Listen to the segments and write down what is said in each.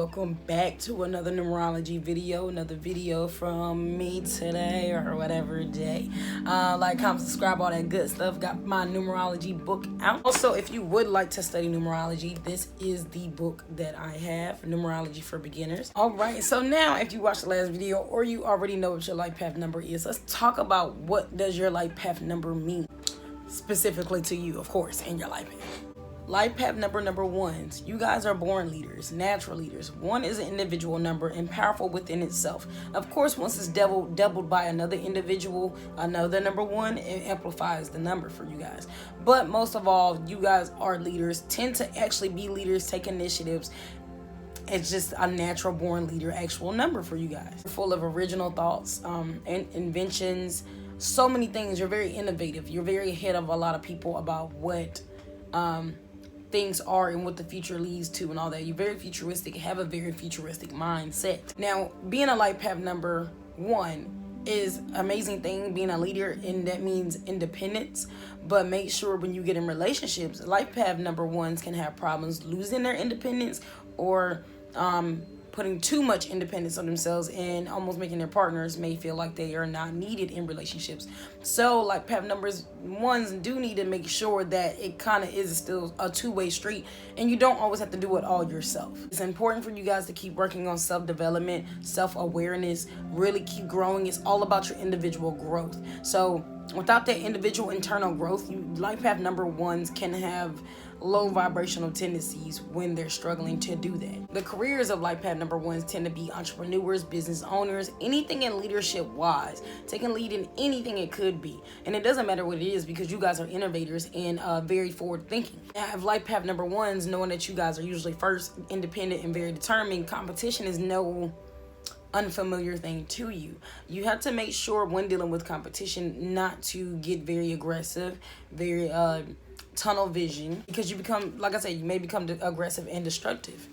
welcome back to another numerology video, another video from me today or whatever day. Like, comment, subscribe, all that good stuff. Got my numerology book out. Also, if you would like to study numerology, this is the book that I have, Numerology for Beginners. All right, so now if you watched the last video or you already know what your life path number is, let's talk about what does your life path number mean specifically to you, of course, in your life path. Life path number ones. You guys are born leaders, natural leaders. One is an individual number and powerful within itself. Of course, once it's doubled by another individual, another number one, it amplifies the number for you guys. But most of all, you guys are leaders, tend to actually be leaders, take initiatives. It's just a natural born leader actual number for you guys. Full of original thoughts and inventions, so many things. You're very innovative. You're very ahead of a lot of people about what things are and what the future leads to and all that. You're very futuristic, have a very futuristic mindset. Now, being a life path number one is an amazing thing, being a leader, and that means independence. But make sure when you get in relationships, life path number ones can have problems losing their independence or putting too much independence on themselves and almost making their partners may feel like they are not needed in relationships. So life path numbers ones do need to make sure that it kind of is still a two-way street and you don't always have to do it all yourself. It's important for you guys to keep working on self-development, self-awareness, really keep growing. It's all about your individual growth. So without that individual internal growth, life path number ones can have low vibrational tendencies when they're struggling to do that. The careers of life path number ones tend to be entrepreneurs, business owners, anything in leadership wise, taking lead in anything it could be. And it doesn't matter what it is because you guys are innovators and very forward thinking. Now, if life path number ones, knowing that you guys are usually first, independent, and very determined, competition is no unfamiliar thing to you. You have to make sure when dealing with competition not to get very aggressive, very tunnel vision, because you become, like I said, you may become aggressive and destructive.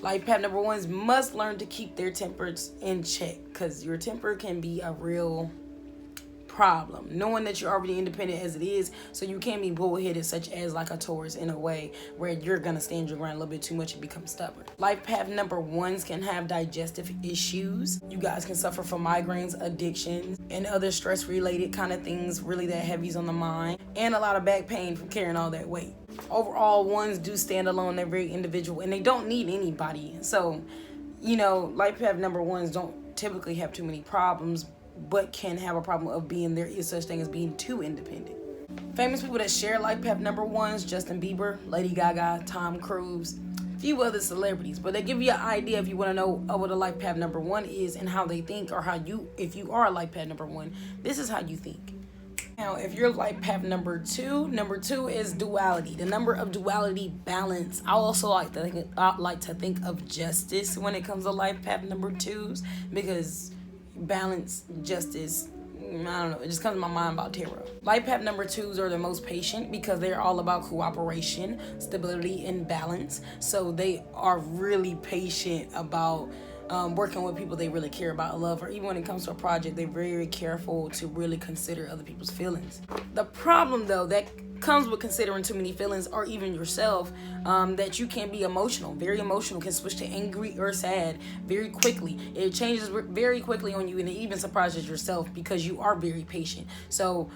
Life path number ones must learn to keep their tempers in check because your temper can be a real problem, knowing that you're already independent as it is, so you can't be bullheaded, such as like a Taurus, in a way where you're gonna stand your ground a little bit too much and become stubborn. Life path number ones can have digestive issues. You guys can suffer from migraines, addictions, and other stress related kind of things, really that heavy's on the mind, and a lot of back pain from carrying all that weight. Overall, ones do stand alone. They're very individual and they don't need anybody. So, you know, life path number ones don't typically have too many problems, but can have a problem of being, there is such thing as being too independent. Famous people that share life path number ones: Justin Bieber, Lady Gaga, Tom Cruise, a few other celebrities. But they give you an idea if you want to know what a life path number one is and how they think, or how you, if you are a life path number one, this is how you think. Now, if you're life path number two is duality, the number of duality, balance. I also like to think of justice when it comes to life path number twos, because balance, justice, I don't know, it just comes to my mind about tarot. Life path number twos are the most patient because they're all about cooperation, stability, and balance. So they are really patient about working with people they really care about, love, or even when it comes to a project, they're very careful to really consider other people's feelings. The problem, though, that comes with considering too many feelings, or even yourself, that you can be emotional, very emotional, can switch to angry or sad very quickly. It changes very quickly on you, and it even surprises yourself because you are very patient. So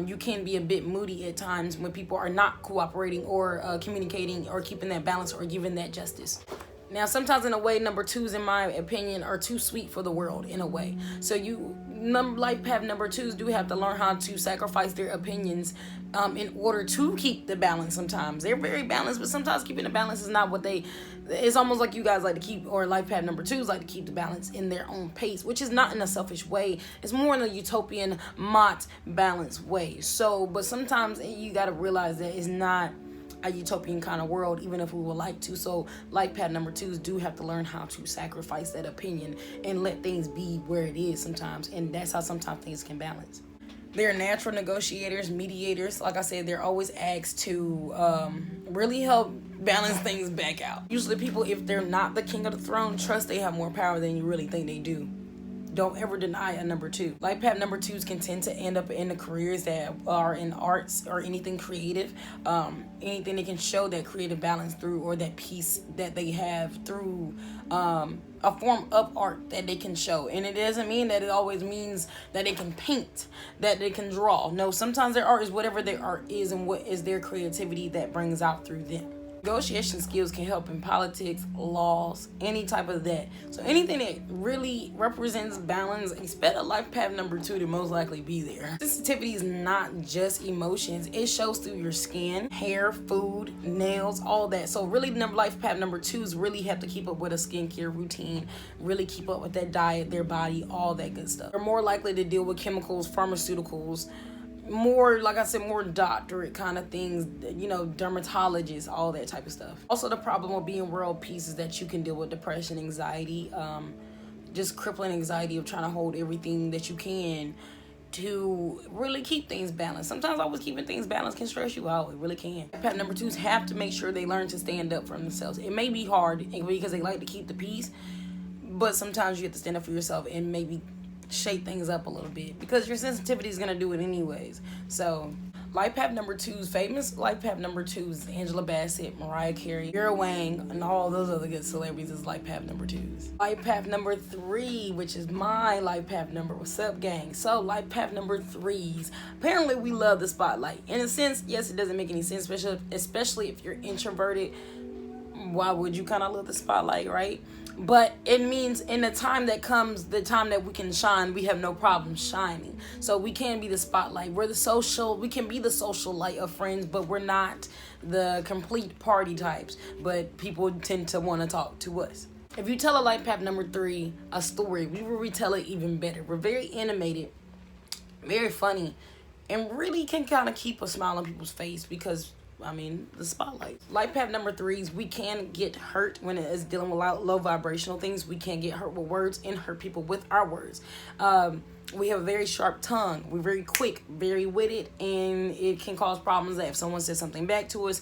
you can be a bit moody at times when people are not cooperating or communicating or keeping that balance or giving that justice. Now, sometimes in a way, number twos, in my opinion, are too sweet for the world in a way. So life path number twos do have to learn how to sacrifice their opinions in order to keep the balance. Sometimes they're very balanced, but sometimes keeping the balance is not what it's almost like you guys like to keep, or life path number twos like to keep the balance in their own pace, which is not in a selfish way. It's more in a utopian, balanced way. So, but sometimes you got to realize that it's not a utopian kind of world, even if we would like to. So life path number twos do have to learn how to sacrifice that opinion and let things be where it is sometimes, and that's how sometimes things can balance. They're natural negotiators, mediators. Like I said, they're always asked to really help balance things back out. Usually people, if they're not the king of the throne, trust they have more power than you really think they do. don't ever deny a number 2. Life path number 2s can tend to end up in the careers that are in arts or anything creative, anything they can show that creative balance through, or that peace that they have through a form of art that they can show. And it doesn't mean that it always means that they can paint, that they can draw. No, sometimes their art is whatever their art is and what is their creativity that brings out through them. Negotiation skills can help in politics, laws, any type of that. So anything that really represents balance, expect a life path number 2 to most likely be there. Sensitivity is not just emotions. It shows through your skin, hair, food, nails, all that. So really life path number 2s really have to keep up with a skincare routine, really keep up with that diet, their body, all that good stuff. They're more likely to deal with chemicals, pharmaceuticals, more, like I said, more doctorate kind of things, dermatologists, all that type of stuff. Also, the problem with being world peace is that you can deal with depression, anxiety, just crippling anxiety of trying to hold everything that you can to really keep things balanced. Sometimes always keeping things balanced can stress you out. It really can. Path number 2s have to make sure they learn to stand up for themselves. It may be hard because they like to keep the peace, but sometimes you have to stand up for yourself and maybe shake things up a little bit, because your sensitivity is going to do it anyways. So life path number 2s, famous life path number 2s, Angela Bassett, Mariah Carey, Vera Wang, and all those other good celebrities is life path number 2s. Life path number 3, which is my life path number. What's up, gang? So life path number 3s, apparently we love the spotlight. In a sense, yes, it doesn't make any sense, especially if you're introverted. Why would you kind of love the spotlight, right? But it means in the time that comes, the time that we can shine, we have no problem shining. So we can be the spotlight. We can be the social light of friends, but we're not the complete party types. But people tend to want to talk to us. If you tell a life path number 3 a story, we will retell it even better. We're very animated, very funny, and really can kind of keep a smile on people's face because the spotlight. Life path number 3s, we can get hurt when it is dealing with low vibrational things. We can get hurt with words and hurt people with our words. We have a very sharp tongue. We're very quick, very witted, and it can cause problems that if someone says something back to us,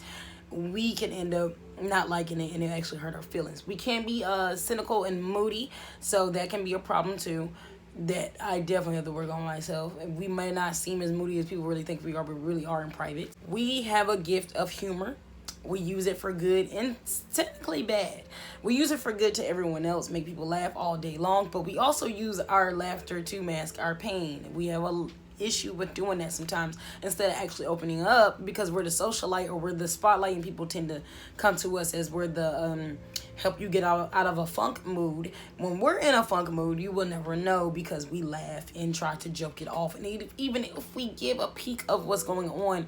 we can end up not liking it and it actually hurt our feelings. We can be cynical and moody, so that can be a problem too. That I definitely have to work on myself. We may not seem as moody as people really think we are, but we really are in private. We have a gift of humor. We use it for good and technically bad. We use it for good to everyone else, make people laugh all day long, but we also use our laughter to mask our pain. We have a issue with doing that sometimes instead of actually opening up, because we're the socialite or we're the spotlight, and people tend to come to us as we're the help you get out of a funk mood. When we're in a funk mood, you will never know because we laugh and try to joke it off. And even if we give a peek of what's going on,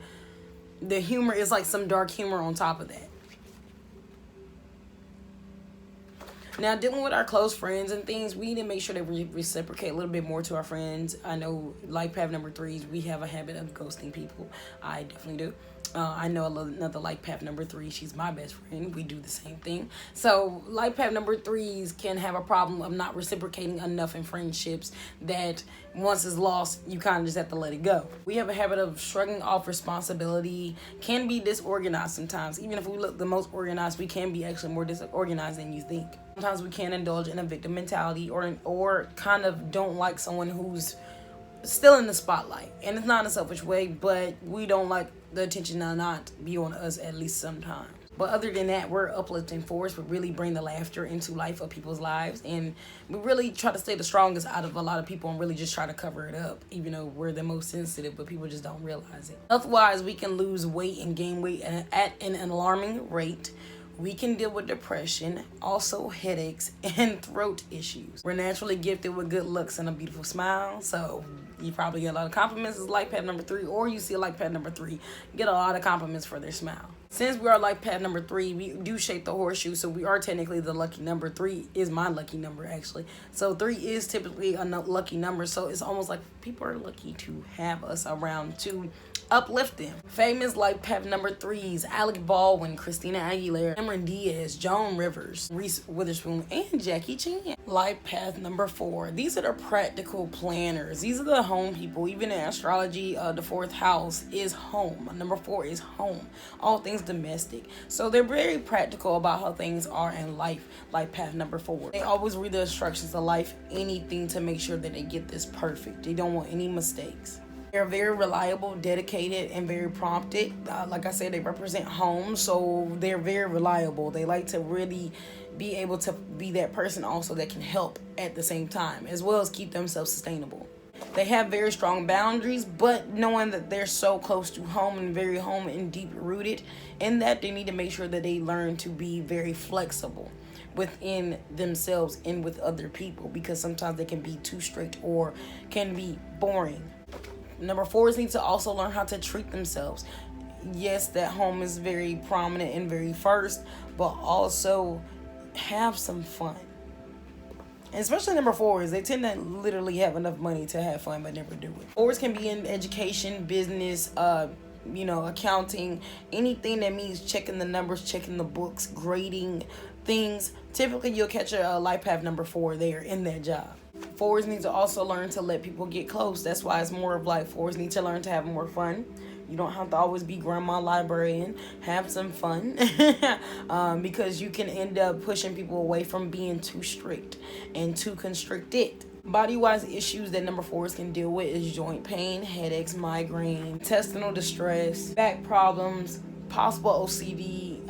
the humor is like some dark humor on top of that. Now, dealing with our close friends and things, we need to make sure that we reciprocate a little bit more to our friends. I know life path number 3s, we have a habit of ghosting people. I definitely do. I know another life path number 3. She's my best friend. We do the same thing. So life path number 3s can have a problem of not reciprocating enough in friendships, that once it's lost, you kind of just have to let it go. We have a habit of shrugging off responsibility, can be disorganized sometimes. Even if we look the most organized, we can be actually more disorganized than you think. Sometimes we can indulge in a victim mentality or kind of don't like someone who's still in the spotlight. And it's not in a selfish way, but we don't like the attention to not be on us at least sometimes. But other than that, we're uplifting force. We really bring the laughter into life of people's lives. And we really try to stay the strongest out of a lot of people and really just try to cover it up, even though we're the most sensitive, but people just don't realize it. Health-wise, we can lose weight and gain weight at an alarming rate. We can deal with depression, also headaches, and throat issues. We're naturally gifted with good looks and a beautiful smile, so you probably get a lot of compliments as life path number 3, or you see a life path number 3, get a lot of compliments for their smile. Since we are life path number 3, we do shape the horseshoe, so we are technically the lucky number. 3 is my lucky number, actually. So 3 is typically a lucky number, so it's almost like people are lucky to have us around to uplift them. Famous life path number 3s, Alec Baldwin, Christina Aguilera, Cameron Diaz, Joan Rivers, Reese Witherspoon, and Jackie Chan. Life path number 4, these are the practical planners. These are the home people. Even in astrology, the 4th house is home. Number 4 is home. All things domestic. So they're very practical about how things are in life path number 4. They always read the instructions of life, anything to make sure that they get this perfect. They don't want any mistakes. They're very reliable, dedicated, and very prompted. Like I said, they represent home, so they're very reliable. They like to really be able to be that person also that can help at the same time, as well as keep themselves sustainable. They have very strong boundaries, but knowing that they're so close to home and very home and deep rooted in that, they need to make sure that they learn to be very flexible within themselves and with other people, because sometimes they can be too strict or can be boring. Number 4s need to also learn how to treat themselves. Yes, that home is very prominent and very first, but also have some fun. And especially number 4s, they tend to literally have enough money to have fun but never do it. 4s can be in education, business, accounting, anything that means checking the numbers, checking the books, grading things. Typically, you'll catch a life path number 4 there in that job. 4s need to also learn to let people get close. That's why it's more of like 4s need to learn to have more fun. You don't have to always be grandma librarian. Have some fun because you can end up pushing people away from being too strict and too constricted. Body-wise issues that number 4s can deal with is joint pain, headaches, migraine, intestinal distress, back problems, possible OCD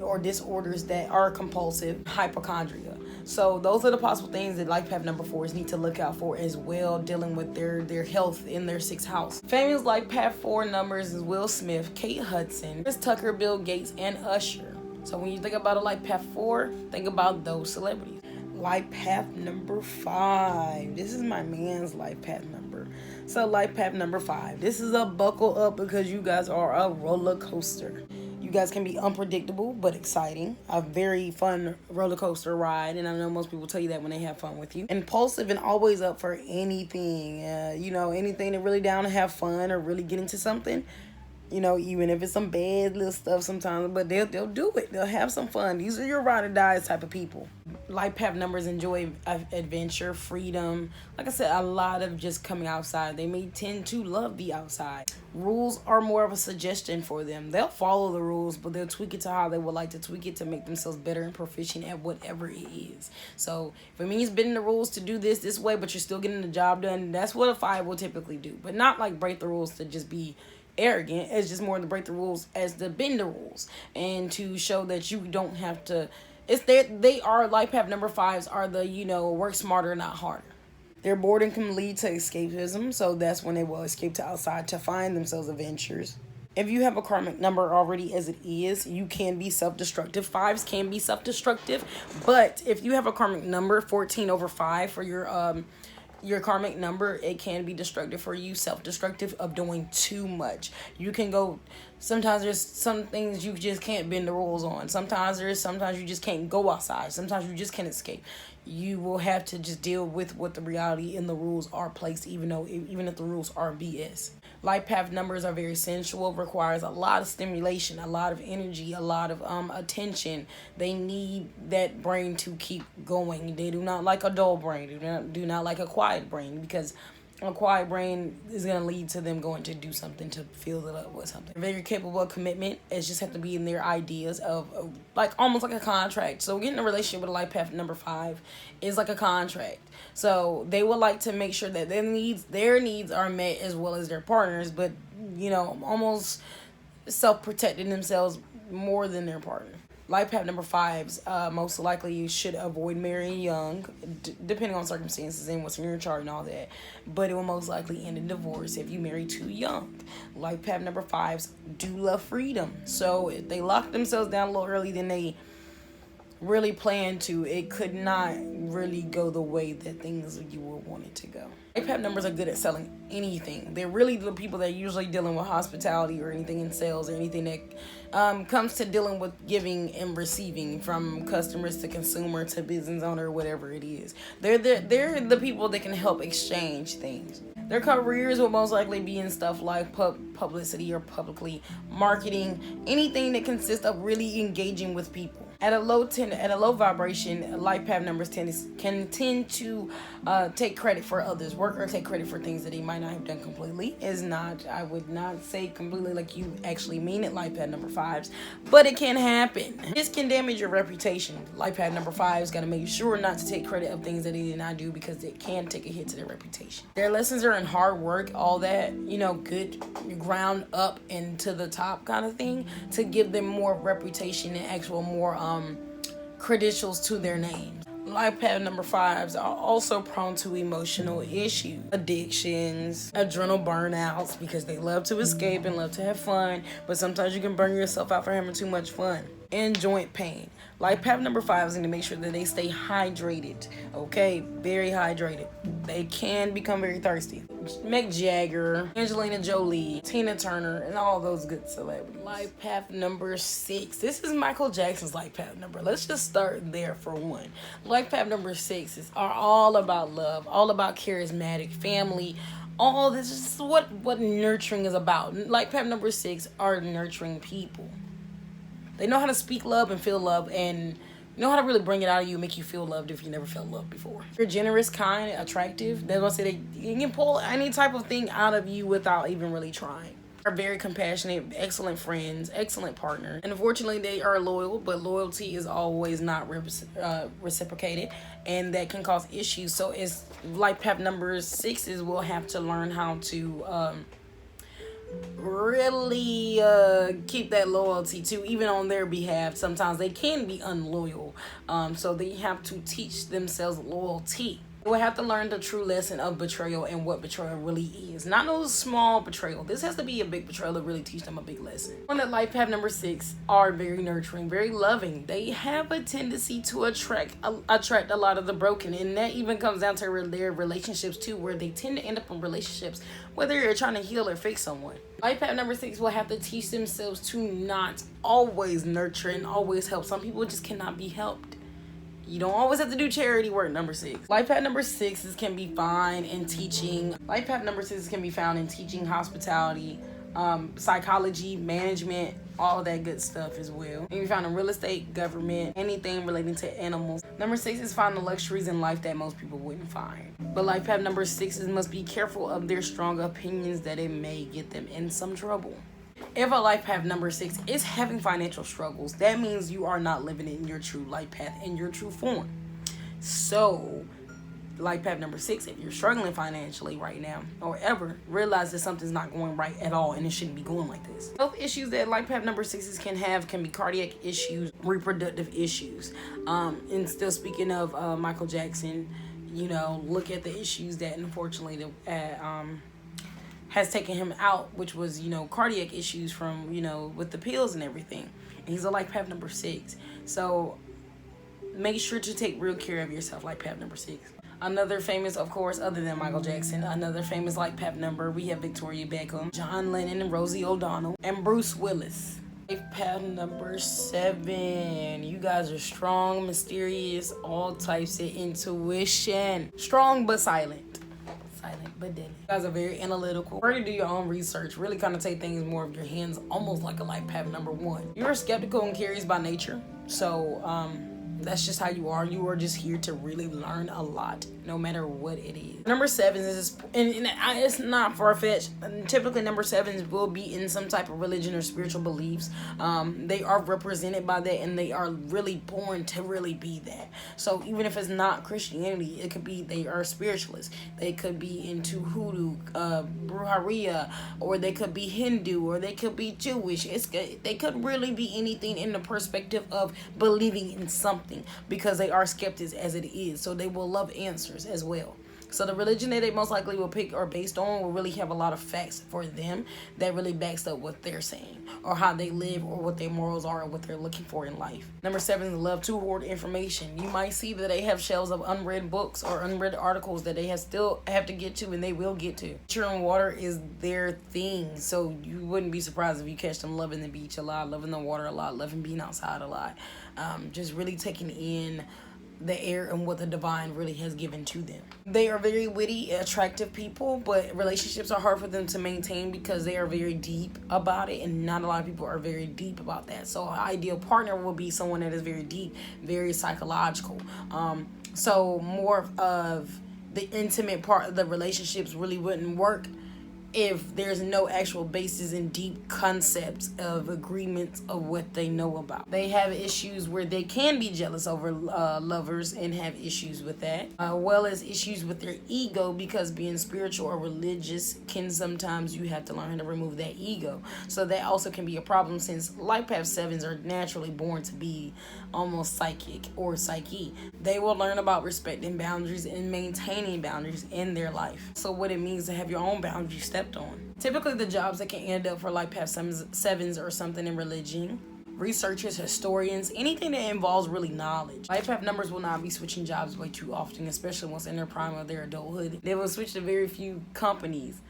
or disorders that are compulsive, hypochondria. So those are the possible things that life path number 4s need to look out for as well, dealing with their health in their 6th house. Famous life path 4 numbers is Will Smith, Kate Hudson, Chris Tucker, Bill Gates, and Usher. So when you think about a life path 4, think about those celebrities. Life path number 5. This is my man's life path number. So life path number 5. This is a buckle up because you guys are a roller coaster. You guys can be unpredictable but exciting. A very fun roller coaster ride, and I know most people tell you that when they have fun with you. Impulsive and always up for anything. Anything to really down to have fun or really get into something. Even if it's some bad little stuff sometimes, but they'll do it. They'll have some fun. These are your ride or die type of people. Life path numbers enjoy adventure, freedom. Like I said, a lot of just coming outside. They may tend to love the outside. Rules are more of a suggestion for them. They'll follow the rules, but they'll tweak it to how they would like to tweak it to make themselves better and proficient at whatever it is. So if it means bending the rules to do this way, but you're still getting the job done, that's what a 5 will typically do. But not like break the rules to just be arrogant. It's just more to break the rules as to bend the rules and to show that you don't have to. They are life path number 5s are the work smarter not harder. Their boredom can lead to escapism, so that's when they will escape to outside to find themselves adventures. If you have a karmic number already as it is, you can be self-destructive. 5s can be self-destructive, but if you have a karmic number 14/5 for your karmic number, it can be destructive for you, self-destructive of doing too much. You can go, sometimes there's some things you just can't bend the rules on. Sometimes you just can't go outside. Sometimes you just can't escape. You will have to just deal with what the reality and the rules are placed, even if the rules are BS. Life path numbers are very sensual, requires a lot of stimulation, a lot of energy, a lot of attention. They need that brain to keep going. They do not like a dull brain. Do not like a quiet brain, because a quiet brain is going to lead to them going to do something to fill it up with something. They're very capable of commitment. It just have to be in their ideas of like almost like a contract. So getting a relationship with a life path number 5 is like a contract. So they would like to make sure that their needs are met as well as their partners, but almost self-protecting themselves more than their partner. Life path number 5s, most likely you should avoid marrying young, depending on circumstances and what's in your chart and all that. But it will most likely end in divorce if you marry too young. Life path number 5s do love freedom. So if they lock themselves down a little early than they really plan to, it could not really go the way that things you would want it to go. Life path numbers are good at selling anything. They're really the people that are usually dealing with hospitality or anything in sales or anything that comes to dealing with giving and receiving, from customers to consumer to business owner, whatever it is. They're the people that can help exchange things. Their careers will most likely be in stuff like publicity or publicly marketing, anything that consists of really engaging with people. At a low vibration, life path numbers can tend to take credit for others' work or take credit for things that they might not have done completely. Is not, I would not say completely like you actually mean it, life path number 5s, but it can happen. This can damage your reputation. Life path number 5s got to make sure not to take credit of things that they did not do, because it can take a hit to their reputation. Their lessons are in hard work, all that, good ground up and to the top kind of thing, to give them more reputation and actual more credentials to their names. Life path number 5s are also prone to emotional issues, addictions, adrenal burnouts, because they love to escape and love to have fun, but sometimes you can burn yourself out for having too much fun. And joint pain. Life path number 5s need to make sure that they stay hydrated, okay? Very hydrated. They can become very thirsty. Mick Jagger, Angelina Jolie, Tina Turner, and all those good celebrities. Life path number 6. This is Michael Jackson's life path number. Let's just start there for one. Life path number 6s are all about love, all about charismatic family. All this is what nurturing is about. Life path number 6 are nurturing people. They know how to speak love and feel love, and know how to really bring it out of you and make you feel loved if you never felt loved before. You're generous, kind, attractive. They're going to say they can pull any type of thing out of you without even really trying. They're very compassionate, excellent friends, excellent partners. And unfortunately, they are loyal, but loyalty is always not reciprocated, and that can cause issues. So it's life path number 6s will have to learn how to really keep that loyalty too, even on their behalf. Sometimes they can be unloyal, so they have to teach themselves loyalty. They will have to learn the true lesson of betrayal and what betrayal really is. Not no small betrayal. This has to be a big betrayal to really teach them a big lesson. On that life path number 6 are very nurturing, very loving. They have a tendency to attract a lot of the broken, and that even comes down to their relationships too, where they tend to end up in relationships whether you're trying to heal or fix someone. Life path number 6 will have to teach themselves to not always nurture and always help. Some people just cannot be helped. You don't always have to do charity work, number 6. Life path number 6s can be found in teaching. Life path number 6s can be found in teaching, hospitality, psychology, management, all that good stuff as well. And be found in real estate, government, anything relating to animals. Number 6s find the luxuries in life that most people wouldn't find. But life path number 6s must be careful of their strong opinions, that it may get them in some trouble. If a life path number 6 is having financial struggles, that means you are not living in your true life path in your true form. So, life path number 6, if you're struggling financially right now or ever, realize that something's not going right at all and it shouldn't be going like this. Health issues that life path number 6s can have can be cardiac issues, reproductive issues. And still speaking of Michael Jackson, look at the issues that unfortunately has taken him out, which was, cardiac issues from, with the pills and everything. And he's a life path number 6. So make sure to take real care of yourself, life path number 6. Another famous, of course, other than Michael Jackson, another famous life path number, we have Victoria Beckham, John Lennon, and Rosie O'Donnell, and Bruce Willis. Life path number 7. You guys are strong, mysterious, all types of intuition. Strong but silent. But deadly. You guys are very analytical. Try to do your own research. Really kind of take things more of your hands, almost like a life path number 1. You're skeptical and curious by nature. So, that's just how you are. You are just here to really learn a lot, no matter what it is. Number 7 is, and it's not far-fetched. Typically, number 7s will be in some type of religion or spiritual beliefs. They are represented by that, and they are really born to really be that. So even if it's not Christianity, it could be they are spiritualists. They could be into hoodoo, brujeria, or they could be Hindu, or they could be Jewish. They could really be anything in the perspective of believing in something, because they are skeptics as it is. So they will love answers as well. So the religion that they most likely will pick or based on will really have a lot of facts for them that really backs up what they're saying, or how they live, or what their morals are, or what they're looking for in life. Number 7 love to hoard information. You might see that they have shelves of unread books or unread articles that they still have to get to, and they will get to. Nature and water is their thing, so you wouldn't be surprised if you catch them loving the beach a lot, loving the water a lot, loving being outside a lot. Just really taking in the air and what the divine really has given to them. They are very witty, attractive people, but relationships are hard for them to maintain because they are very deep about it, and not a lot of people are very deep about that. So an ideal partner will be someone that is very deep, very psychological. So more of the intimate part of the relationships really wouldn't work if there's no actual basis in deep concepts of agreements of what they know about. They have issues where they can be jealous over lovers and have issues with that, well as issues with their ego, because being spiritual or religious can sometimes you have to learn how to remove that ego. So that also can be a problem, since life path 7s are naturally born to be almost psychic or psyche. They will learn about respecting boundaries and maintaining boundaries in their life. So what it means to have your own boundaries stepped on. Typically the jobs that can end up for life path 7s or something in religion, researchers, historians, anything that involves really knowledge. Life path numbers will not be switching jobs way too often, especially once in their prime of their adulthood. They will switch to very few companies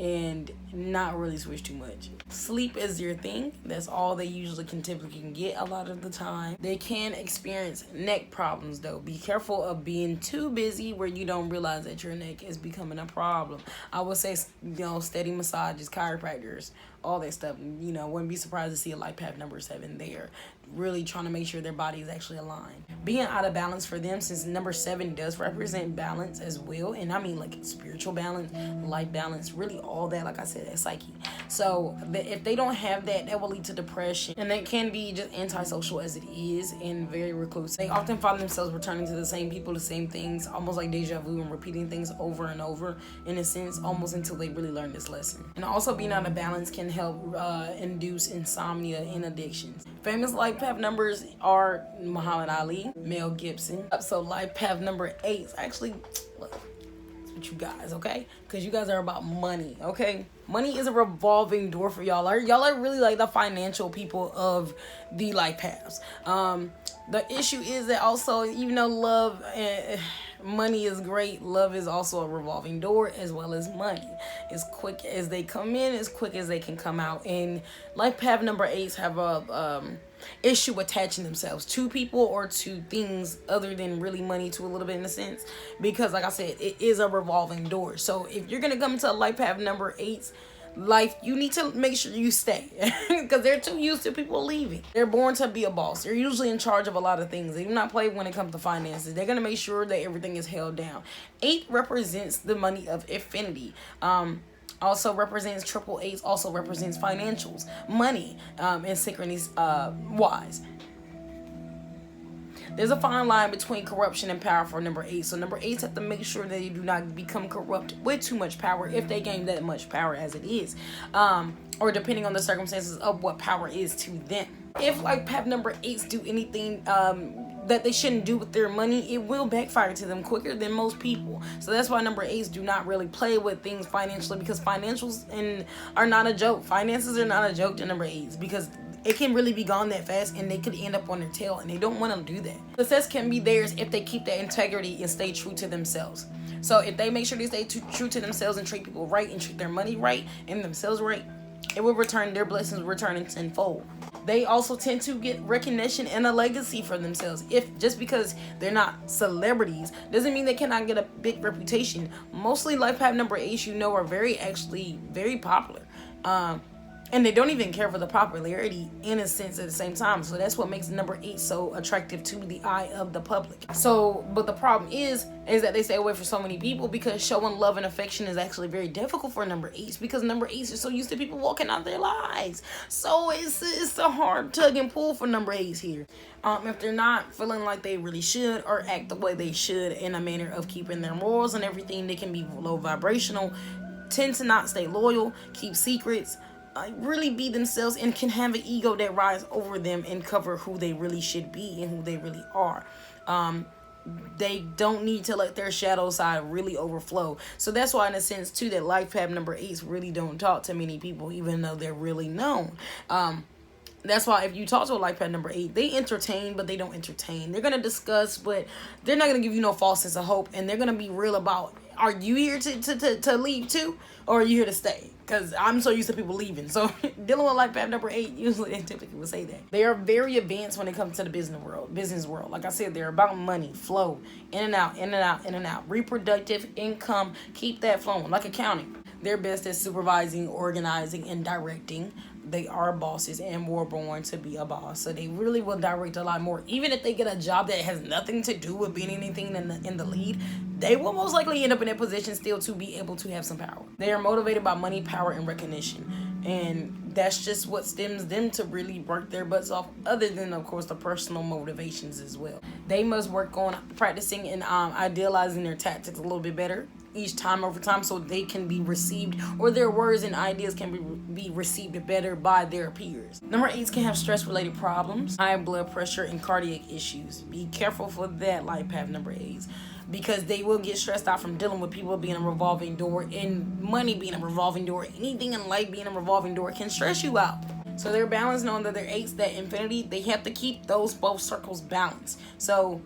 and not really switch too much. Sleep is your thing. That's all they usually typically can get a lot of the time. They can experience neck problems though. Be careful of being too busy where you don't realize that your neck is becoming a problem. I would say, steady massages, chiropractors, all that stuff. Wouldn't be surprised to see a life path number 7 there. Really trying to make sure their body is actually aligned. Being out of balance for them, since number 7 does represent balance as well, and I mean like spiritual balance, life balance, really all that, like I said, that psyche. So if they don't have that, that will lead to depression, and that can be just antisocial as it is and very reclusive. They often find themselves returning to the same people, the same things, almost like deja vu, and repeating things over and over in a sense, almost until they really learn this lesson. And also being out of balance can help induce insomnia and addictions. Famous life path numbers are Muhammad Ali, Mel Gibson. So life path number 8, actually, look, it's with you guys, okay? Because you guys are about money, okay? Money is a revolving door for y'all. Y'all are really like the financial people of the life paths. The issue is that also, even though love and money is great, love is also a revolving door as well as money. As quick as they come in, as quick as they can come out. And life path number 8s have a issue attaching themselves to people or to things other than really money, to a little bit in a sense, because like I said, it is a revolving door. So if you're gonna come into a life path number 8's life, you need to make sure you stay because they're too used to people leaving. They're born to be a boss. They're usually in charge of a lot of things. They do not play when it comes to finances. They're gonna make sure that everything is held down. 8 represents the money of infinity. Also represents triple 8s, also represents financials, money, and synchronies wise. There's a fine line between corruption and power for number 8. So number 8s have to make sure that they do not become corrupt with too much power, if they gain that much power as it is. Or depending on the circumstances of what power is to them. If life path number 8s do anything that they shouldn't do with their money, it will backfire to them quicker than most people. So that's why number 8s do not really play with things financially, because financials are not a joke. Finances are not a joke to number 8s, because it can really be gone that fast and they could end up on their tail, and they don't want to do that. Success can be theirs if they keep that integrity and stay true to themselves. So if they make sure they stay true to themselves and treat people right and treat their money right and themselves right, it will return, their blessings will return in tenfold. They also tend to get recognition and a legacy for themselves. If just because they're not celebrities doesn't mean they cannot get a big reputation. Mostly life path number 8s, are very popular. And they don't even care for the popularity in a sense at the same time. So that's what makes number 8 so attractive to the eye of the public. So, but the problem is that they stay away from so many people, because showing love and affection is actually very difficult for number 8s, because number 8s are so used to people walking out their lives. So it's a hard tug and pull for number 8s here. If they're not feeling like they really should or act the way they should in a manner of keeping their morals and everything, they can be low vibrational, tend to not stay loyal, keep secrets, really be themselves, and can have an ego that rise over them and cover who they really should be and who they really are. They don't need to let their shadow side really overflow. So that's why, in a sense too, that life path number 8s really don't talk to many people, even though they're really known. That's why if you talk to a life path number 8, they entertain, but they don't entertain. They're going to discuss, but they're not going to give you no false sense of hope. And they're going to be real about are you here to leave too, or are you here to stay? Because I'm so used to people leaving. So dealing with life path number 8, usually they typically will say that. They are very advanced when it comes to the business world. Like I said, they're about money, flow, in and out, in and out, in and out. Reproductive income, keep that flowing, like accounting. They're best at supervising, organizing, and directing. They are bosses and were born to be a boss. So they really will direct a lot more. Even if they get a job that has nothing to do with being anything in the lead, they will most likely end up in that position still to be able to have some power. They are motivated by money, power, and recognition. And that's just what stems them to really work their butts off, other than, of course, the personal motivations as well. They must work on practicing and idealizing their tactics a little bit better each time over time, so they can be received, or their words and ideas can be received better by their peers. Number 8s can have stress-related problems, high blood pressure, and cardiac issues. Be careful for that, life path number 8s, because they will get stressed out from dealing with people being a revolving door, and money being a revolving door. Anything in life being a revolving door can stress you out. So they're balanced, knowing that they're 8s, that infinity, they have to keep those both circles balanced. So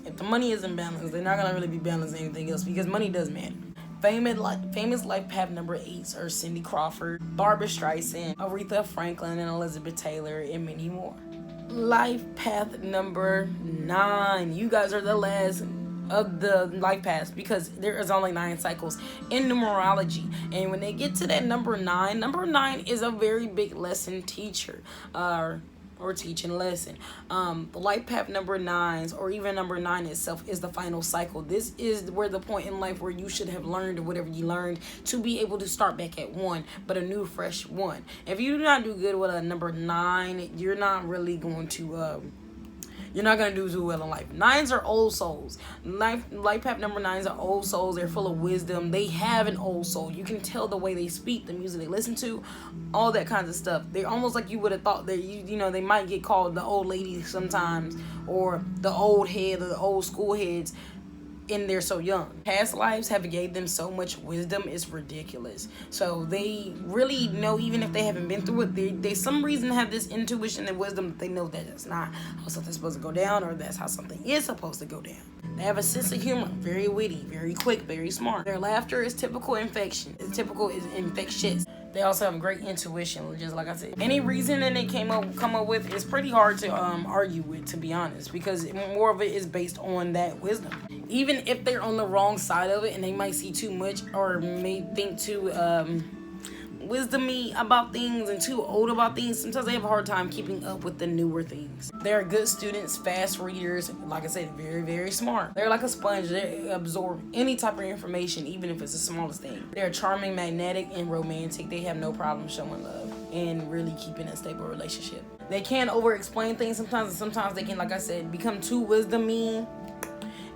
if the money isn't balanced, they're not going to really be balanced anything else, because money does matter. Famous life path number 8s are Cindy Crawford, Barbara Streisand, Aretha Franklin, and Elizabeth Taylor, and many more. Life path number 9. You guys are the last of the life paths, because there is only 9 cycles in numerology. And when they get to that number 9 is a very big lesson teacher. Or teaching lesson. The life path number 9s, or even number 9 itself, is the final cycle. This is where the point in life where you should have learned whatever you learned to be able to start back at 1, but a new fresh 1. If you do not do good with a number 9, you're not really going to you're not going to do too well in life. 9s are old souls. Life path number 9s are old souls. They're full of wisdom. They have an old soul. You can tell the way they speak, the music they listen to, all that kinds of stuff. They're almost like you would have thought that, you know, they might get called the old lady sometimes, or the old head, or the old school heads, and they're so young. Past lives have gave them so much wisdom, it's ridiculous. So they really know, even if they haven't been through it, they some reason have this intuition and wisdom that they know that it's not how something's supposed to go down, or that's how something is supposed to go down. They have a sense of humor, very witty, very quick, very smart. Their laughter is typical infection. It's infectious. They also have great intuition, just like I said. Any reason that they come up with is pretty hard to argue with, to be honest, because more of it is based on that wisdom. Even if they're on the wrong side of it and they might see too much, or may think too wisdomy about things and too old about things, sometimes they have a hard time keeping up with the newer things. They're good students, fast readers, like I said, very, very smart. They're like a sponge. They absorb any type of information, even if it's the smallest thing. They're charming, magnetic, and romantic. They have no problem showing love and really keeping a stable relationship. They can over-explain things sometimes, and sometimes they can, like I said, become too wisdomy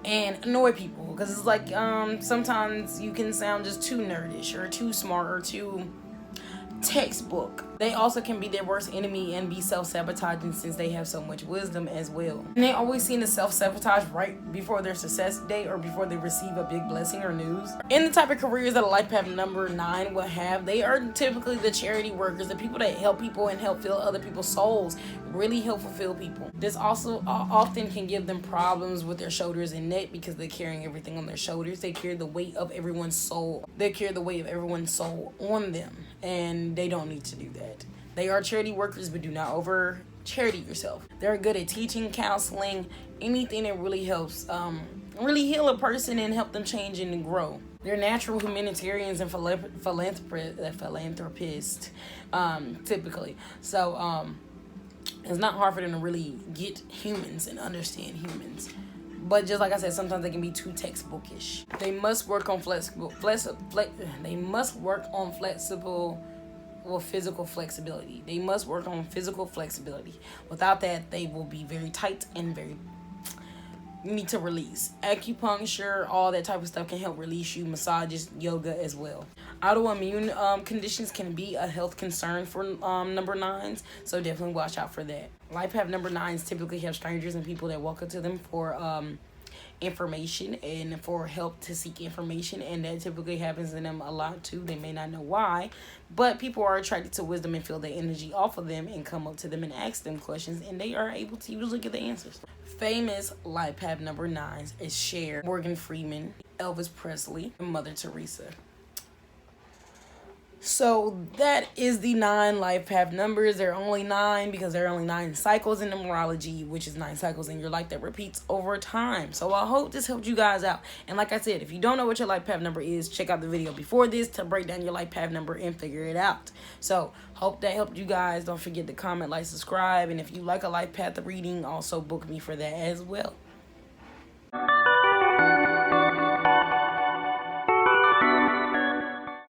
and annoy people, because it's like sometimes you can sound just too nerdish, or too smart, or too textbook. They also can be their worst enemy and be self-sabotaging, since they have so much wisdom as well. And they always seem to self-sabotage right before their success day, or before they receive a big blessing or news. In the type of careers that a life path number 9 will have, they are typically the charity workers, the people that help people and help fill other people's souls, really help fulfill people. This also often can give them problems with their shoulders and neck, because they're carrying everything on their shoulders. They carry the weight of everyone's soul. They carry the weight of everyone's soul on them, and they don't need to do that. They are charity workers, but do not over charity yourself. They're good at teaching, counseling, anything that really helps really heal a person and help them change and grow. They're natural humanitarians and philanthropists, typically. So it's not hard for them to really get humans and understand humans. But just like I said, sometimes they can be too textbookish. They must work on physical flexibility. They must work on physical flexibility. Without that, they will be very tight and very need to release. Acupuncture, all that type of stuff can help release you. Massages, yoga as well. Autoimmune conditions can be a health concern for number 9s, so definitely watch out for that. Life path number 9s typically have strangers and people that walk up to them for information and for help to seek information, and that typically happens in them a lot too. They may not know why, but people are attracted to wisdom and feel the energy off of them and come up to them and ask them questions, and they are able to usually get the answers. Famous life path number 9 is Cher, Morgan Freeman, Elvis Presley, and Mother Teresa. So that is the 9 life path numbers. There are only 9 because there are only 9 cycles in numerology, which is 9 cycles in your life that repeats over time. So I hope this helped you guys out. And like I said, if you don't know what your life path number is, check out the video before this to break down your life path number and figure it out. So hope that helped you guys. Don't forget to comment, like, subscribe. And if you like a life path reading, also book me for that as well.